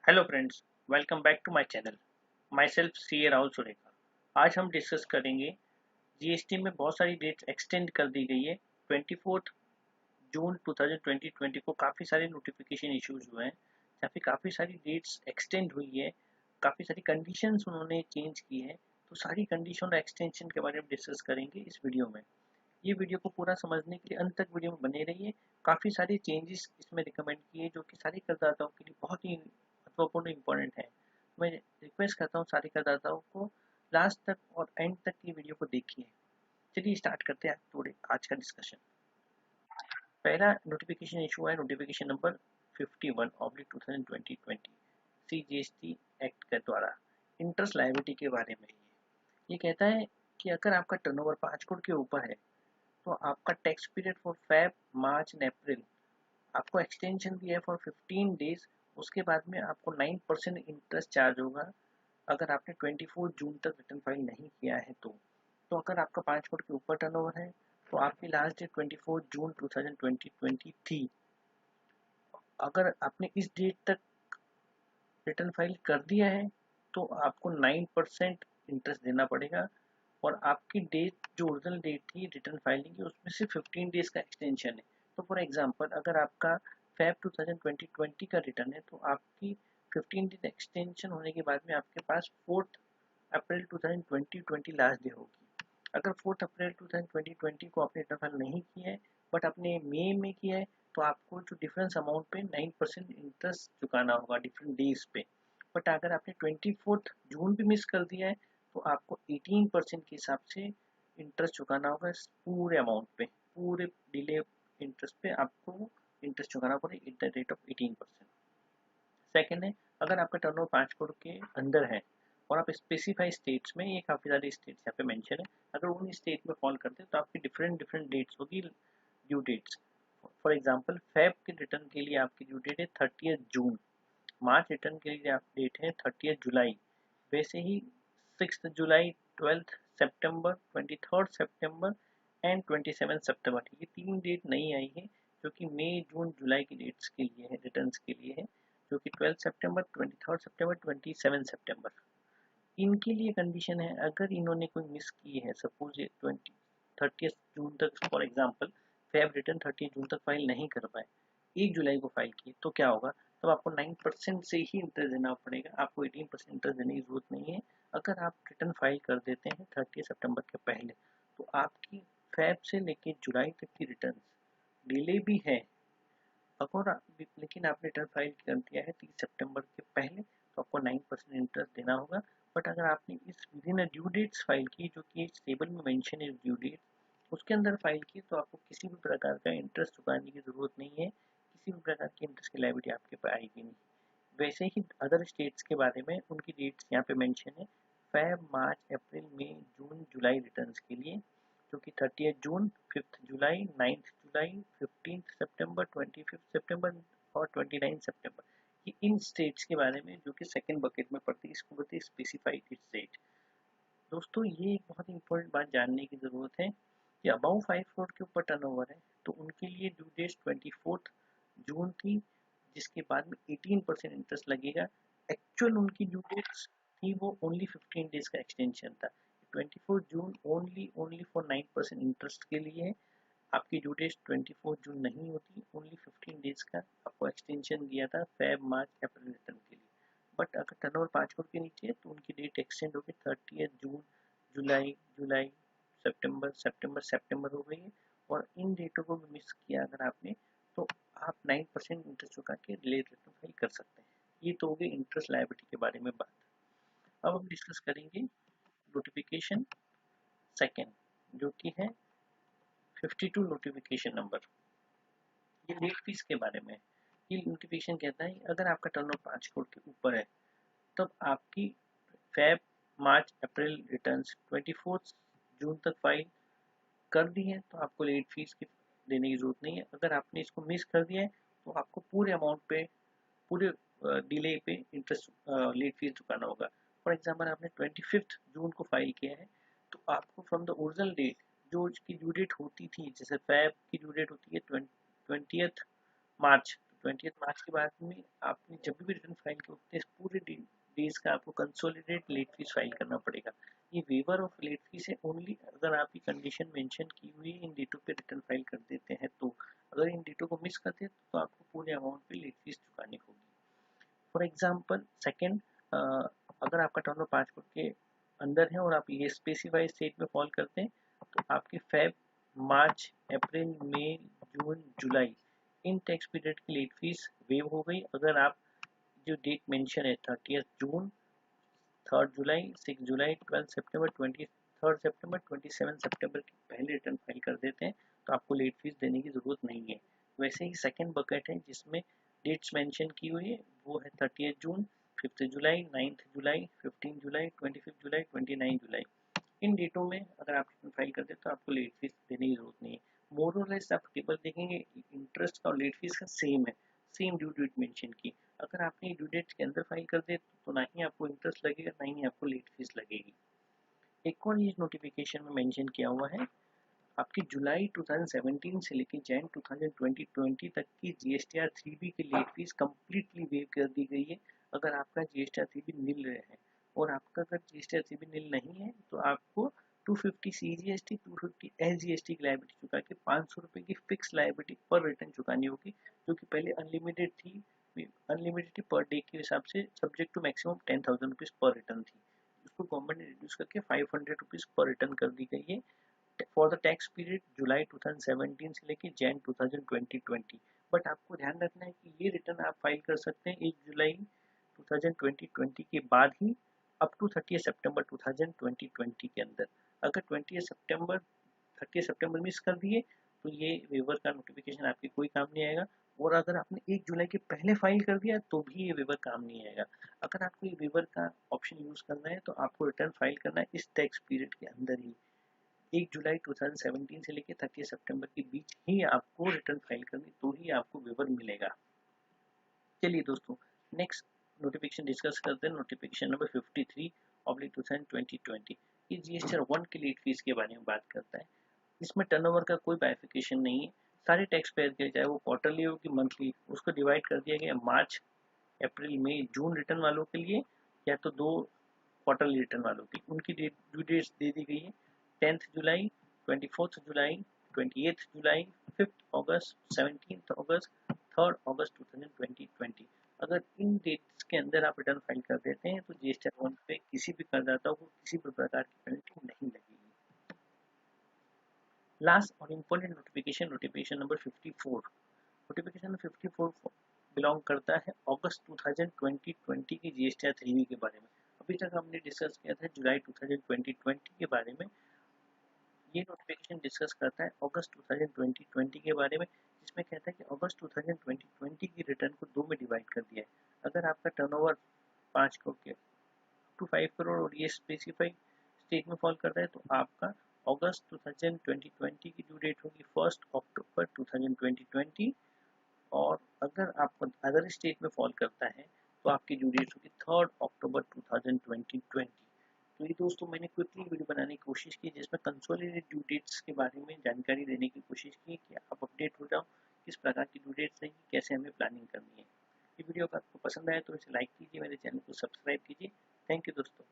Hello friends, welcome back to my channel. Myself C A Rahul Surekha. आज हम discuss करेंगे GST में बहुत सारी डेट्स एक्सटेंड कर दी गई है। 24 जून 2020 को काफ़ी सारे नोटिफिकेशन इश्यूज हुए हैं जहाँ पे काफ़ी सारी डेट्स एक्सटेंड हुई है, काफ़ी सारी कंडीशंस उन्होंने चेंज की है। तो सारी कंडीशन और एक्सटेंशन के बारे में डिस्कस करेंगे इस वीडियो में। ये वीडियो को पूरा समझने के लिए अंत तक वीडियो में बने रहिए। काफ़ी सारे चेंजेस इसमें रिकमेंड किए जो कि सारे करदाताओं के लिए बहुत ही महत्वपूर्ण इंपॉर्टेंट है। मैं रिक्वेस्ट करता हूँ सारे करदाताओं को लास्ट तक और एंड तक की वीडियो को देखिए। चलिए स्टार्ट करते हैं थोड़े आज का डिस्कशन। पहला नोटिफिकेशन इशू है नोटिफिकेशन नंबर 51/2020 CGST एक्ट के द्वारा इंटरेस्ट लायबिलिटी के बारे में। ये कहता है कि अगर आपका टर्नओवर 5 करोड़ के ऊपर है तो आपका tax period for Feb, March and April आपको एक्सटेंशन दिया है फॉर 15 डेज। उसके बाद में आपको 9% इंटरेस्ट चार्ज होगा अगर आपने 24 जून तक रिटर्न फाइल नहीं किया है तो अगर आपका 5 करोड़ के ऊपर टर्नओवर है तो आपकी लास्ट डेट 24 जून 2020 थी। अगर आपने इस डेट तक रिटर्न फाइल कर दिया है तो आपको 9% इंटरेस्ट देना पड़ेगा और आपकी डेट जो ओरिजिनल डेट थी रिटर्न फाइलिंग की उसमें से 15 डेज का एक्सटेंशन है। तो फॉर एग्जांपल अगर आपका फेब 2020 का रिटर्न है तो आपकी 15 डेज एक्सटेंशन होने के बाद में आपके पास 4 अप्रैल 2020 लास्ट डे होगी। अगर 4 अप्रैल 2020 को आपने रिटर्न फाइल नहीं किया है बट आपने मई में किया है तो आपको जो डिफरेंस अमाउंट पे 9% इंटरेस्ट चुकाना होगा डिफरेंट डेज पे। बट अगर आपने 24 जून भी मिस कर दिया है तो आपको 18% के हिसाब से इंटरेस्ट चुकाना होगा इस पूरे अमाउंट पे, पूरे डिले इंटरेस्ट पे आपको इंटरेस्ट चुकाना पड़ेगा at the rate of 18%। Second है अगर आपका टर्नओवर 5 करोड़ के अंदर है और आप स्पेसिफाई स्टेट्स में, ये काफ़ी सारे स्टेट्स यहाँ पे मेंशन है, अगर उन स्टेट में फॉल करते हैं तो आपकी डिफरेंट डिफरेंट डेट्स होगी due dates. For example Feb के रिटर्न के लिए आपकी ड्यू डेट है 30 जून, मार्च रिटर्न के लिए आप डेट है 30 जुलाई, वैसे ही 6 जुलाई, 12 सितंबर, 23 सितंबर एंड 27 सितंबर, ये तीन डेट नहीं आई है जो कि मई, जून, जुलाई की डेट्स के लिए है, रिटर्न्स के लिए है, जो कि 12 सितंबर, 23 सितंबर, 27 सितंबर। इनके लिए कंडीशन है अगर इन्होंने कोई मिस की है, सपोज ये 30 जून तक फॉर एग्जांपल फेब रिटर्न 30 जून तक फाइल नहीं कर पाए, 1 जुलाई को फाइल की, तो क्या होगा, तब आपको 9% से ही इंटरेस्ट देना पड़ेगा, आपको 18% इंटरेस्ट देने की जरूरत नहीं है। अगर आप रिटर्न फाइल कर देते हैं 30 सितंबर के पहले तो आपकी फेब से लेके जुलाई तक की रिटर्न डिले भी है, अगर लेकिन आपने रिटर्न फाइल कर दिया है 30 सितंबर के पहले तो आपको 9% इंटरेस्ट देना होगा। बट अगर आपने इस विदिन ड्यू डेट्स फाइल की, जो कि इस टेबल में मेंशन है ड्यू डेट, उसके अंदर फाइल की, तो आपको किसी भी प्रकार का इंटरेस्ट चुकाने की ज़रूरत नहीं है, किसी भी प्रकार की इंटरेस्ट की लायबिलिटी आपके पास आएगी नहीं। वैसे ही अदर स्टेट्स के बारे में उनकी डेट्स यहाँ पे मेंशन है, Feb, March, April, May, June, जुलाई रिटर्न्स के लिए, जो कि 30 जून, 5 जुलाई, 9 जुलाई, 15 सितंबर, 25 सितंबर और 29 सितंबर। ये इन स्टेट्स के बारे में जो कि सेकंड बकेट में पड़ती है, इसको बोलते हैं स्पेसिफाइड स्टेट। दोस्तों ये एक बहुत इंपॉर्टेंट बात जानने की ज़रूरत है कि अबाउ 5 करोड़ के ऊपर टर्नओवर है तो उनके लिए ड्यू डेट 24 जून थी, जिसके बाद में 18% इंटरेस्ट लगेगा। एक्चुअल उनकी ड्यू डेट्स थी वो ओनली 15 डेज का एक्सटेंशन था। 24 जून ओनली फॉर 9% इंटरेस्ट के लिए है। आपकी ड्यू डेट 24 जून नहीं होती, ओनली 15 डेज का आपको एक्सटेंशन दिया था फेब, मार्च, अप्रैल रिटर्न के लिए। बट अगर टर्नओवर 5 करोड़ के नीचे है तो उनकी डेट एक्सटेंड होगी 30 जून, जुलाई, सितंबर, सितंबर हो गई है। और इन डेटों को भी मिस किया अगर आपने तो आप 9% इंटरेस्ट चुका के डिलेड रिटर्न फाइल कर सकते हैं। ये तो हो गई इंटरेस्ट लायबिलिटी के बारे में बात। अब हम डिस्कस करेंगे नोटिफिकेशन सेकेंड, जो कि है 52 नोटिफिकेशन नंबर, ये लेट फीस के बारे में। ये नोटिफिकेशन कहता है अगर आपका टर्नओवर 5 करोड़ के ऊपर है तब आपकी फेब, मार्च, अप्रैल रिटर्न्स 24 जून तक फाइल कर दी है तो आपको लेट फीस की देने की जरूरत नहीं है। अगर आपने इसको मिस कर दिया है तो आपको पूरे अमाउंट पे, पूरे डिले पे इंटरेस्ट लेट फीस चुकाना होगा। फॉर एग्जाम्पल आपने 25 जून को फाइल किया है तो आपको फ्रॉम द ओरिजिनल डेट, जो उसकी ड्यू डेट होती थी, जैसे फैब की ड्यू डेट होती है 20 मार्च, 20 मार्च के बाद में आपने जब भी रिटर्न फाइल किया उतने पूरे डेज का आपको कंसोलिडेट लेट फीस फाइल करना पड़ेगा। ये वेवर ऑफ लेट फीस है ओनली अगर आप ये कंडीशन मेंशन की हुई इन डेटों पे रिटर्न फाइल कर देते हैं तो। अगर इन डेटों को मिस करते हैं तो आपको पूरे अमाउंट पे लेट फीस चुकानी होगी। फॉर एग्जाम्पल सेकेंड, अगर आपका टर्नओवर 5 करोड़ के अंदर है और आप ये स्पेसिफाइड स्टेट में फॉल करते हैं तो आपके Feb, March, April, May, June, July इन टैक्स पीरियड की लेट फीस वेव हो गई। अगर आप जो डेट मेंशन है 30 जून, 3 जुलाई, 6 जुलाई, 12 सितंबर, 23 सितंबर, 27 सितंबर की पहले रिटर्न फाइल कर देते हैं तो आपको लेट फीस देने की ज़रूरत नहीं है। वैसे ही सेकंड बकेट है जिसमें डेट्स मेंशन की हुई है वो है 30 जून, 5 जुलाई, 9 जुलाई, 15 जुलाई, 25 जुलाई, 29 जुलाई। इन डेटों में अगर आप रिटर्न फाइल करते हैं तो आपको लेट फीस देने की जरूरत नहीं है। मोर और लेस आप टेबल देखेंगे इंटरेस्ट का और लेट फीस का सेम है, सेम ड्यू डेट मेंशन की। अगर आपने ड्यू डेट के अंदर फाइल कर दे तो ना ही आपको इंटरेस्ट लगेगा ना ही आपको लेट फीस लगेगी। एक और ये नोटिफिकेशन में मेंशन किया हुआ है आपकी जुलाई 2017 से लेकर जैन 2020 तक की जीएसटीआर 3B की लेट फीस कम्प्लीटली वेव कर दी गई है। अगर आपका जीएसटीआर 3B नील है और आपका अगर जीएसटीआर 3B नील नहीं है तो आपको 250 CGST 250 SGST की लाइबिलिटी चुका के 500 रुपये की फिक्स लाइबिलिटी पर रिटर्न चुकानी होगी, जो कि पहले अनलिमिटेड थी। अनलिमिटेड पर डे के हिसाब से सब्जेक्ट टू मैक्सिमम 10,000 रुपीज पर रिटर्न थी। उसको गवर्नमेंट ने रिड्यूस करके 500 रुपीज पर रिटर्न कर दी गई है फॉर द टैक्स पीरियड जुलाई 2017 से लेके जैन 2020। बट आपको ध्यान रखना है कि ये रिटर्न आप फाइल कर सकते हैं 1 जुलाई 2020 के बाद ही अप टू 30 सितंबर 2020 के अंदर। अगर 30 सितंबर मिस कर दिए तो ये वेवर का नोटिफिकेशन आपके कोई काम नहीं आएगा। और अगर आपने 1 जुलाई के पहले फाइल कर दिया तो भी ये वेवर काम नहीं आएगा। अगर आपको ये वेवर का ऑप्शन यूज करना है तो आपको रिटर्न फाइल करना है इस टैक्स पीरियड के अंदर ही। 1 जुलाई 2017 से लेकर 30 सितंबर के बीच ही आपको रिटर्न फाइल करनी तो ही आपको वेवर मिलेगा। चलिए दोस्तों, नेक्स्ट नोटिफिकेशन डिस्कस करते हैं। नोटिफिकेशन नंबर 53 ऑब्लिक 2020 ये जीएसटीआर 1 की लेट फीस के बारे में बात करता है। इसमें टर्नओवर का कोई बाइफिकेशन नहीं है। सारे टैक्स पेयर के चाहे वो क्वार्टरली हो कि मंथली उसको डिवाइड कर दिया गया मार्च, अप्रैल, मई, जून रिटर्न वालों के लिए या तो 2 क्वार्टरली रिटर्न वालों की उनकी ड्यू डेट्स दे दी गई है 10 जुलाई, 24 जुलाई, 28 जुलाई, 5 अगस्त, 17 अगस्त, 3 अगस्त 2020। अगर इन डेट्स के अंदर आप रिटर्न फाइल कर देते हैं तो जीएसटी 1 पे किसी भी करदाता को किसी भी प्रकार की पेनल्टी नहीं लगेगी। लास्ट और important notification number 54। Notification number 54 belong करता है अगस्त 2020 की जीएसटी 3 के बारे में। अभी तक हमने डिस्कस किया था जुलाई 2020 के बारे में। ये नोटिफिकेशन डिस्कस करता है अगस्त 2020 के बारे में, जिसमें कहता है कि अगस्त 2020 की रिटर्न को 2 में डिवाइड कर दिया है। अगर आपका टर्नओवर 5 करोड़ के टू 5 करोड़ और ये स्पेसिफाई स्टेट में फॉल करता है तो आपका अगस्त 2020 की ड्यू डेट होगी 1 अक्टूबर 2020। और अगर आपका अदर स्टेट में फॉल करता है तो आपकी ड्यू डेट होगी 3 अक्टूबर 2020। तो ये दोस्तों मैंने क्विकली वीडियो बनाने की कोशिश की जिसमें कंसोलिडेटेड ड्यू डेट्स के बारे में जानकारी देने की कोशिश की कि आप अपडेट हो जाओ किस प्रकार की ड्यू डेट्स रहेगी, कैसे हमें प्लानिंग करनी है। ये वीडियो अगर आपको पसंद आए तो इसे लाइक कीजिए, मेरे चैनल को सब्सक्राइब कीजिए। थैंक यू दोस्तों।